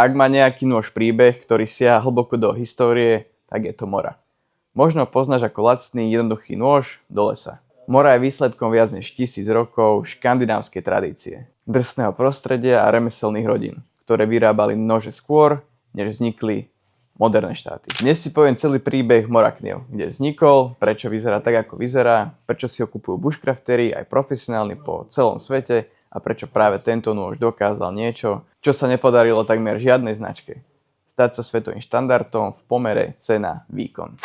Ak má nejaký nôž príbeh, ktorý siaha hlboko do histórie, tak je to mora. Možno poznáš ako lacný, jednoduchý nôž do lesa. Mora je výsledkom viac než 1000 rokov škandinávskej tradície, drsného prostredia a remeselných rodín, ktoré vyrábali nože skôr, než vznikli moderné štáty. Dnes si poviem celý príbeh Morakniv, kde vznikol, prečo vyzerá tak, ako vyzerá, prečo si ho kupujú bushcrafteri aj profesionálni po celom svete a prečo práve tento nôž dokázal niečo, čo sa nepodarilo takmer žiadnej značke. Stať sa svetovým štandardom v pomere cena-výkon.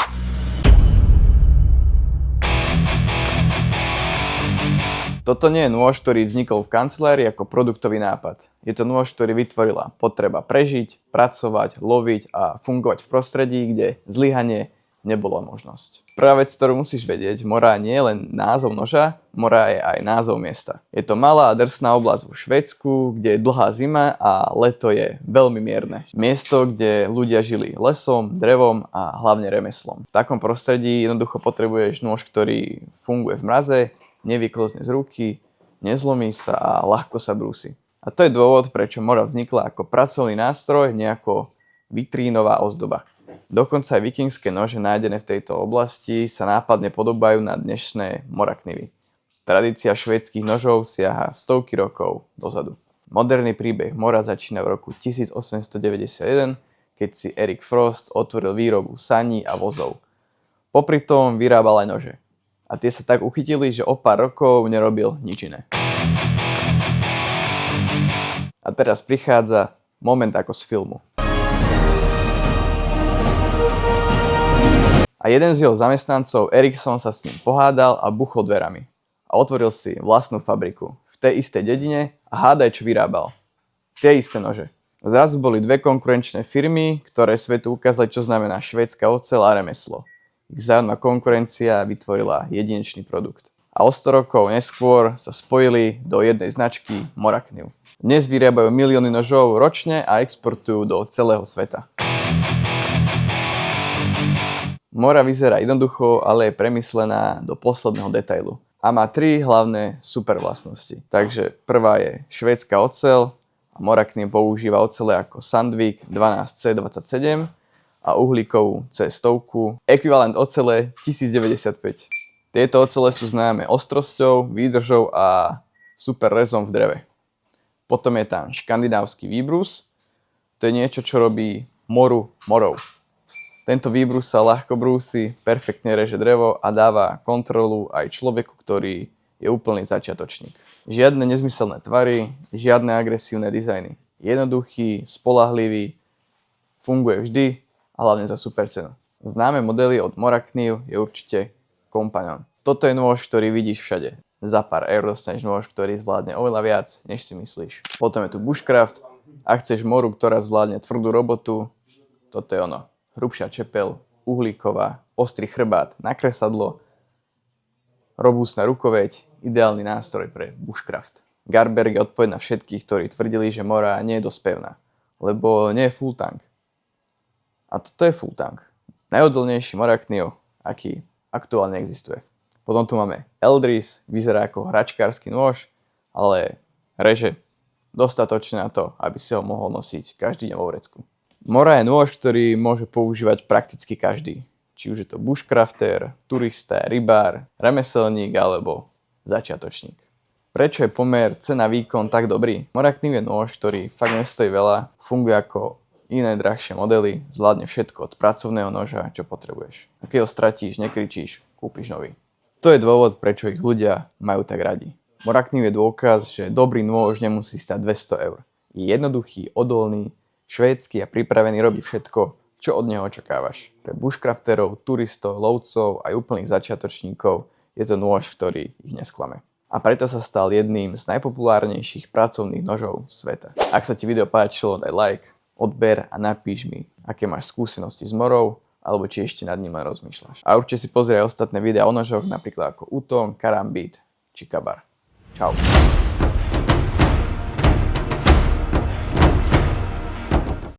Toto nie je nôž, ktorý vznikol v kancelárii ako produktový nápad. Je to nôž, ktorý vytvorila potreba prežiť, pracovať, loviť a fungovať v prostredí, kde zlyhanie nebola možnosť. Prvá vec, ktorú musíš vedieť, mora nie je len názov noža, mora je aj názov miesta. Je to malá a drsná oblasť vo Švédsku, kde je dlhá zima a leto je veľmi mierne. Miesto, kde ľudia žili lesom, drevom a hlavne remeslom. V takom prostredí jednoducho potrebuješ nôž, ktorý funguje v mraze, nevyklzne z ruky, nezlomí sa a ľahko sa brúsi. A to je dôvod, prečo mora vznikla ako pracovný nástroj, nie ako vitrínová ozdoba. Dokonca aj vikingské nože nájdené v tejto oblasti sa nápadne podobajú na dnešné Moraknivy. Tradícia švédskych nožov siaha stovky rokov dozadu. Moderný príbeh mora začína v roku 1891, keď si Erik Frost otvoril výrobu saní a vozov. Popri tom vyrábal aj nože. A tie sa tak uchytili, že o pár rokov nerobil nič iné. A teraz prichádza moment ako z filmu. A jeden z jeho zamestnancov, Erikson, sa s ním pohádal a buchol dverami. A otvoril si vlastnú fabriku v tej istej dedine a hádaj, čo vyrábal. Tie isté nože. Zrazu boli dve konkurenčné firmy, ktoré svetu ukázali, čo znamená švédska oceľ a remeslo. Ich vzájomná konkurencia vytvorila jedinečný produkt. A o 100 rokov neskôr sa spojili do jednej značky Morakniv. Dnes vyrábajú milióny nožov ročne a exportujú do celého sveta. Mora vyzerá jednoducho, ale je premyslená do posledného detailu. A má 3 hlavné super vlastnosti. Takže prvá je švédska oceľ a Morakniv používa ocele ako Sandvik 12C27 a uhlíkovú C100, ekvivalent ocele 1095. Tieto ocele sú známe ostrosťou, výdržou a super rezom v dreve. Potom je tam škandinávsky výbrus, to je niečo, čo robí moru morou. Tento výbrus sa ľahko brúsi, perfektne reže drevo a dáva kontrolu aj človeku, ktorý je úplný začiatočník. Žiadne nezmyselné tvary, žiadne agresívne dizajny. Jednoduchý, spoľahlivý, funguje vždy a hlavne za super cenu. Známe modely od Morakniv je určite Companion. Toto je nôž, ktorý vidíš všade. Za pár eur dostaneš nôž, ktorý zvládne oveľa viac, než si myslíš. Potom je tu Bushcraft. Ak chceš moru, ktorá zvládne tvrdú robotu, toto je ono. Hrubšia čepel, uhlíková, ostrý chrbát, nakresadlo, robustná rukoveď, ideálny nástroj pre bushcraft. Garberg je odpoveď na všetkých, ktorí tvrdili, že mora nie je dosť pevná, lebo nie je full tank. A toto je full tank. Najodolnejší Morakniv, aký aktuálne existuje. Potom tu máme Eldris, vyzerá ako hračkársky nôž, ale reže dostatočne na to, aby si ho mohol nosiť každý deň vo vrecku. Mora je nôž, ktorý môže používať prakticky každý. Či už je to bushcrafter, turista, rybár, remeselník alebo začiatočník. Prečo je pomer cena-výkon tak dobrý? Morakniv je nôž, ktorý fakt nestojí veľa, funguje ako iné drahšie modely, zvládne všetko od pracovného noža, čo potrebuješ. A keď ho stratíš, nekričíš, kúpiš nový. To je dôvod, prečo ich ľudia majú tak radi. Morakniv je dôkaz, že dobrý nôž nemusí stať 200 eur. Je jednoduchý, odolný, švédsky a pripravený robiť všetko, čo od neho očakávaš. Pre bushcrafterov, turistov, lovcov aj úplných začiatočníkov je to nôž, ktorý ich nesklame. A preto sa stal jedným z najpopulárnejších pracovných nožov sveta. Ak sa ti video páčilo, daj like, odber a napíš mi, aké máš skúsenosti s morou, alebo či ešte nad ním len rozmýšľaš. A určite si pozri aj ostatné videá o nožoch, napríklad ako Uton, Karambit či Kabar. Čau.